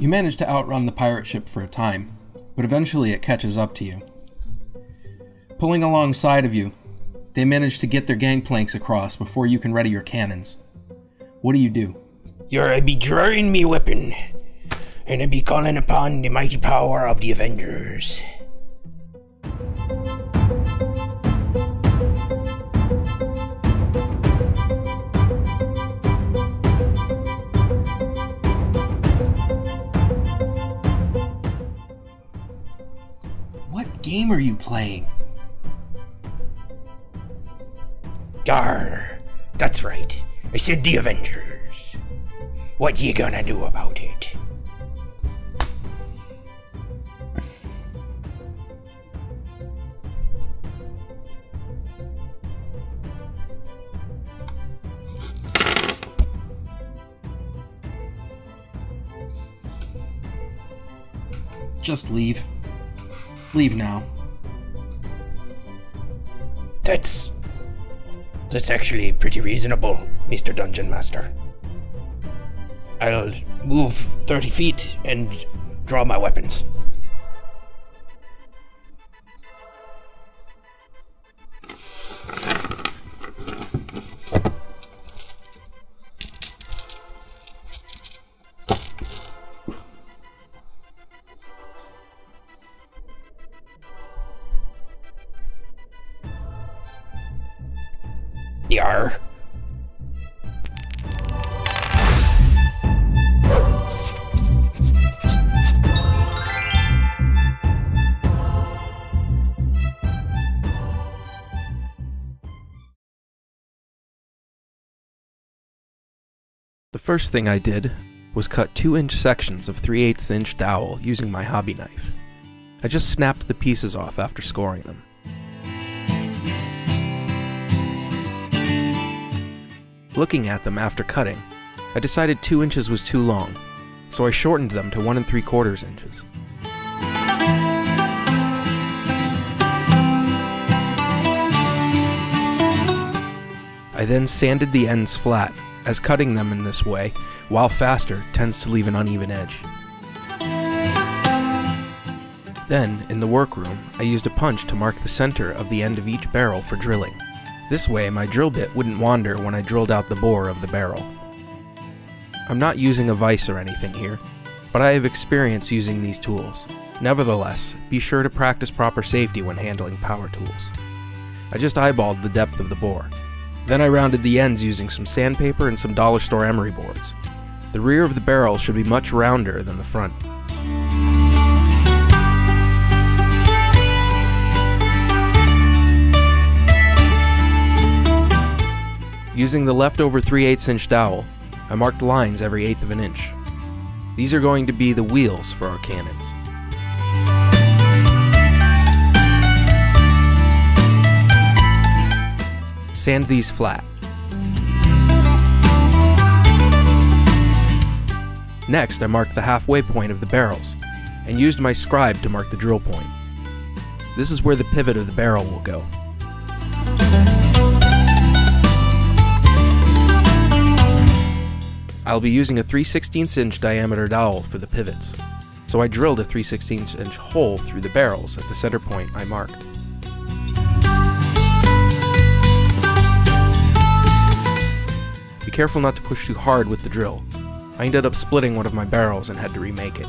You manage to outrun the pirate ship for a time, but eventually it catches up to you. Pulling alongside of you, they manage to get their gangplanks across before you can ready your cannons. What do? I be drawing me weapon, and I be calling upon the mighty power of the Avengers. What game are you playing? Gar, that's right. I said the Avengers. What you gonna do about it? Just leave. Leave now. That's actually pretty reasonable, Mr. Dungeon Master. I'll move 30 feet and draw my weapons. Yar. The first thing I did was cut 2-inch sections of 3/8-inch dowel using my hobby knife. I just snapped the pieces off after scoring them. Looking at them after cutting, I decided 2 inches was too long, so I shortened them to 1 3/4 inches. I then sanded the ends flat, as cutting them in this way, while faster, tends to leave an uneven edge. Then, in the workroom, I used a punch to mark the center of the end of each barrel for drilling. This way, my drill bit wouldn't wander when I drilled out the bore of the barrel. I'm not using a vise or anything here, but I have experience using these tools. Nevertheless, be sure to practice proper safety when handling power tools. I just eyeballed the depth of the bore. Then I rounded the ends using some sandpaper and some dollar store emery boards. The rear of the barrel should be much rounder than the front. Using the leftover 3/8-inch dowel, I marked lines every 1/8 of an inch. These are going to be the wheels for our cannons. Sand these flat. Next, I marked the halfway point of the barrels, and used my scribe to mark the drill point. This is where the pivot of the barrel will go. I'll be using a 3/16-inch diameter dowel for the pivots, so I drilled a 3/16-inch hole through the barrels at the center point I marked. Be careful not to push too hard with the drill. I ended up splitting one of my barrels and had to remake it.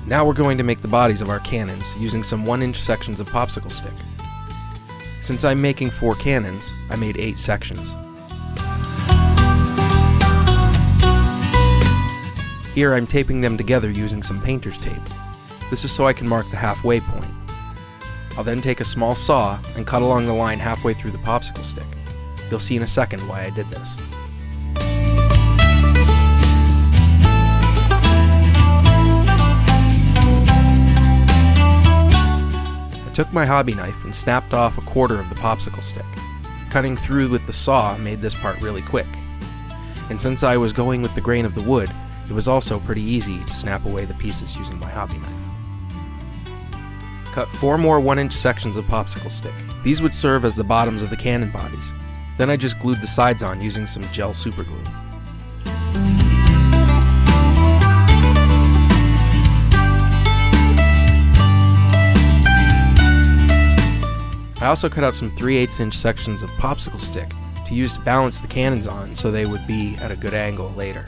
Now we're going to make the bodies of our cannons using some 1-inch sections of popsicle stick. Since I'm making 4 cannons, I made 8 sections. Here I'm taping them together using some painter's tape. This is so I can mark the halfway point. I'll then take a small saw and cut along the line halfway through the popsicle stick. You'll see in a second why I did this. I took my hobby knife and snapped off 1/4 of the popsicle stick. Cutting through with the saw made this part really quick. And since I was going with the grain of the wood, it was also pretty easy to snap away the pieces using my hobby knife. Cut 4 more 1-inch sections of popsicle stick. These would serve as the bottoms of the cannon bodies. Then I just glued the sides on using some gel superglue. I also cut out some 3/8" sections of popsicle stick to use to balance the cannons on so they would be at a good angle later.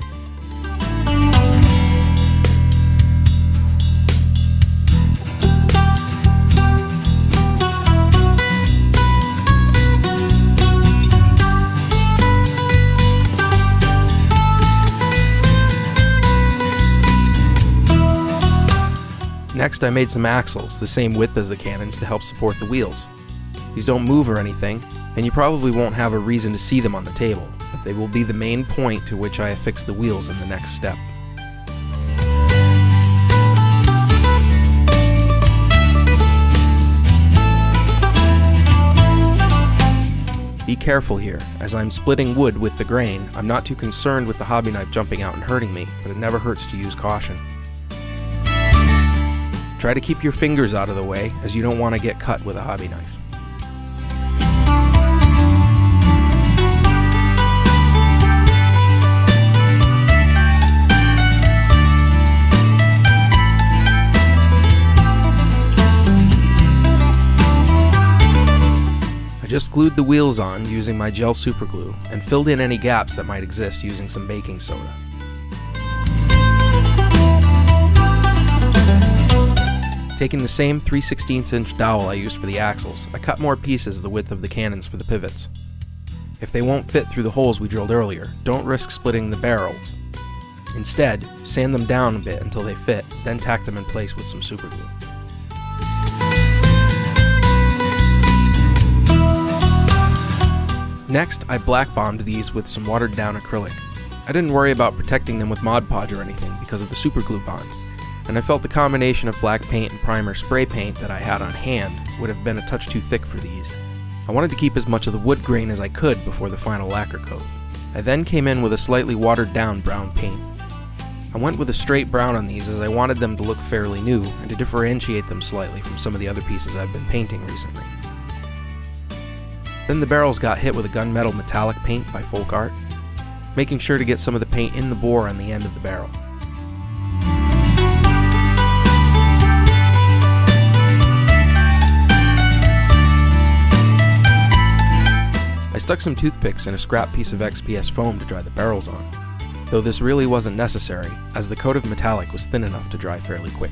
Next, I made some axles, the same width as the cannons, to help support the wheels. These don't move or anything, and you probably won't have a reason to see them on the table, but they will be the main point to which I affix the wheels in the next step. Be careful here, as I'm splitting wood with the grain. I'm not too concerned with the hobby knife jumping out and hurting me, but it never hurts to use caution. Try to keep your fingers out of the way, as you don't want to get cut with a hobby knife. I just glued the wheels on using my gel superglue and filled in any gaps that might exist using some baking soda. Taking the same 3/16" dowel I used for the axles, I cut more pieces the width of the cannons for the pivots. If they won't fit through the holes we drilled earlier, don't risk splitting the barrels. Instead, sand them down a bit until they fit, then tack them in place with some superglue. Next, I black bombed these with some watered down acrylic. I didn't worry about protecting them with Mod Podge or anything because of the superglue bond, and I felt the combination of black paint and primer spray paint that I had on hand would have been a touch too thick for these. I wanted to keep as much of the wood grain as I could before the final lacquer coat. I then came in with a slightly watered down brown paint. I went with a straight brown on these as I wanted them to look fairly new and to differentiate them slightly from some of the other pieces I've been painting recently. Then the barrels got hit with a gunmetal metallic paint by Folk Art, making sure to get some of the paint in the bore on the end of the barrel. I stuck some toothpicks in a scrap piece of XPS foam to dry the barrels on, though this really wasn't necessary as the coat of metallic was thin enough to dry fairly quick.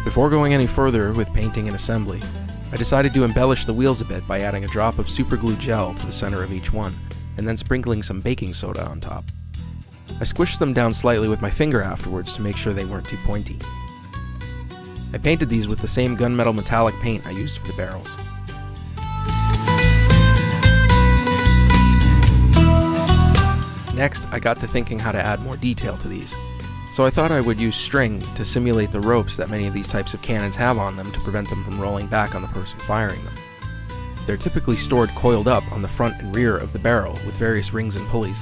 Before going any further with painting and assembly, I decided to embellish the wheels a bit by adding a drop of superglue gel to the center of each one, and then sprinkling some baking soda on top. I squished them down slightly with my finger afterwards to make sure they weren't too pointy. I painted these with the same gunmetal metallic paint I used for the barrels. Next, I got to thinking how to add more detail to these. So I thought I would use string to simulate the ropes that many of these types of cannons have on them to prevent them from rolling back on the person firing them. They're typically stored coiled up on the front and rear of the barrel with various rings and pulleys.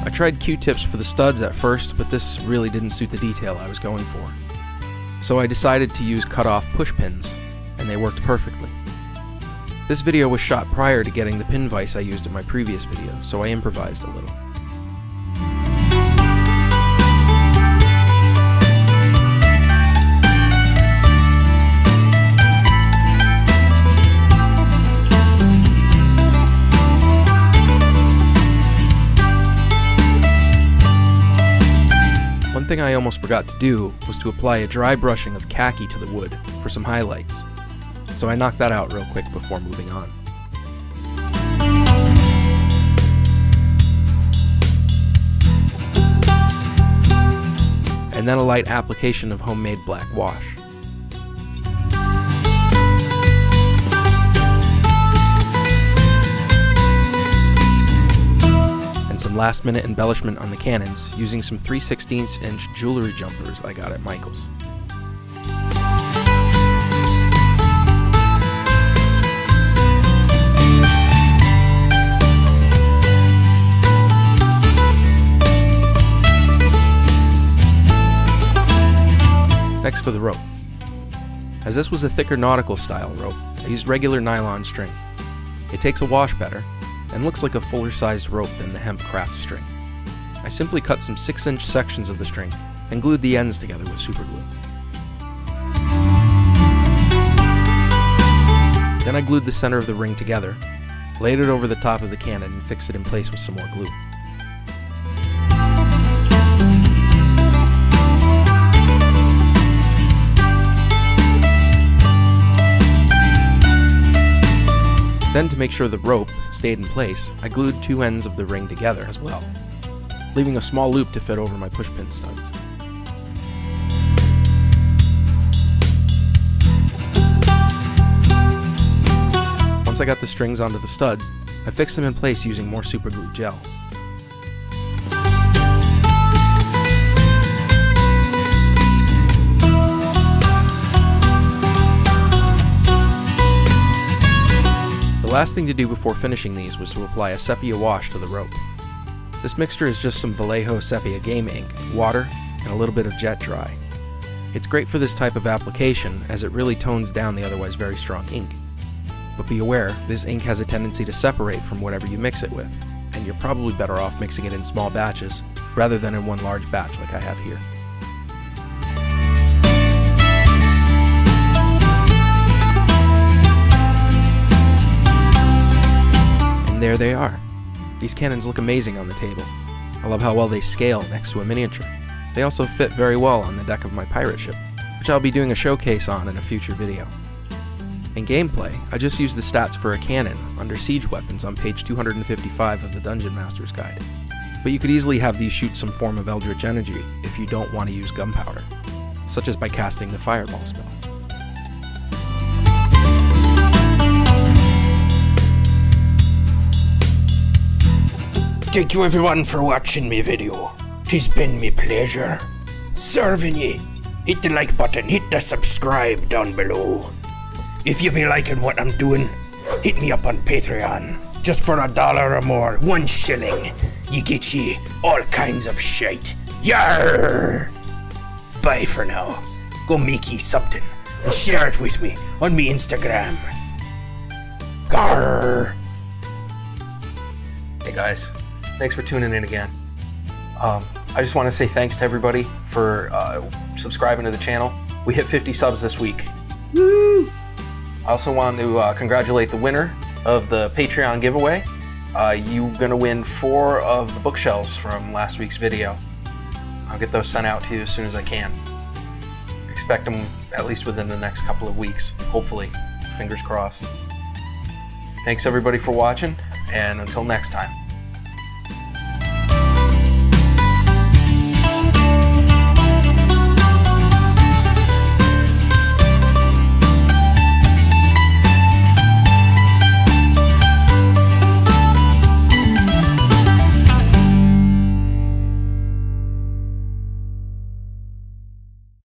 I tried Q-tips for the studs at first, but this really didn't suit the detail I was going for. So I decided to use cut-off push pins, and they worked perfectly. This video was shot prior to getting the pin vise I used in my previous video, so I improvised a little. One thing I almost forgot to do was to apply a dry brushing of khaki to the wood for some highlights, so I knocked that out real quick before moving on. And then a light application of homemade black wash. And some last minute embellishment on the cannons using some 3/16" jewelry jumpers I got at Michael's. Next for the rope. As this was a thicker nautical style rope, I used regular nylon string. It takes a wash better, and looks like a fuller sized rope than the hemp craft string. I simply cut some 6-inch sections of the string and glued the ends together with superglue. Then I glued the center of the ring together, laid it over the top of the cannon, and fixed it in place with some more glue. Then, to make sure the rope stayed in place, I glued 2 ends of the ring together as well, leaving a small loop to fit over my pushpin studs. Once I got the strings onto the studs, I fixed them in place using more superglue gel. The last thing to do before finishing these was to apply a sepia wash to the rope. This mixture is just some Vallejo sepia game ink, water, and a little bit of jet dry. It's great for this type of application as it really tones down the otherwise very strong ink. But be aware, this ink has a tendency to separate from whatever you mix it with, and you're probably better off mixing it in small batches rather than in one large batch like I have here. There they are. These cannons look amazing on the table. I love how well they scale next to a miniature. They also fit very well on the deck of my pirate ship, which I'll be doing a showcase on in a future video. In gameplay, I just used the stats for a cannon under siege weapons on page 255 of the Dungeon Master's Guide. But you could easily have these shoot some form of eldritch energy if you don't want to use gunpowder, such as by casting the fireball spell. Thank you everyone for watching me video. 'Tis been me pleasure serving ye. Hit the like button, hit the subscribe down below. If you be liking what I'm doing, hit me up on Patreon. Just for $1 or more, 1 shilling, you get ye all kinds of shite. Yarr! Bye for now. Go make ye something and share it with me on me Instagram. Garr! Hey guys, thanks for tuning in again. I just want to say thanks to everybody for subscribing to the channel. We hit 50 subs this week. Woo! I also want to congratulate the winner of the Patreon giveaway. You're going to win 4 of the bookshelves from last week's video. I'll get those sent out to you as soon as I can. Expect them at least within the next couple of weeks, hopefully. Fingers crossed. Thanks everybody for watching, and until next time.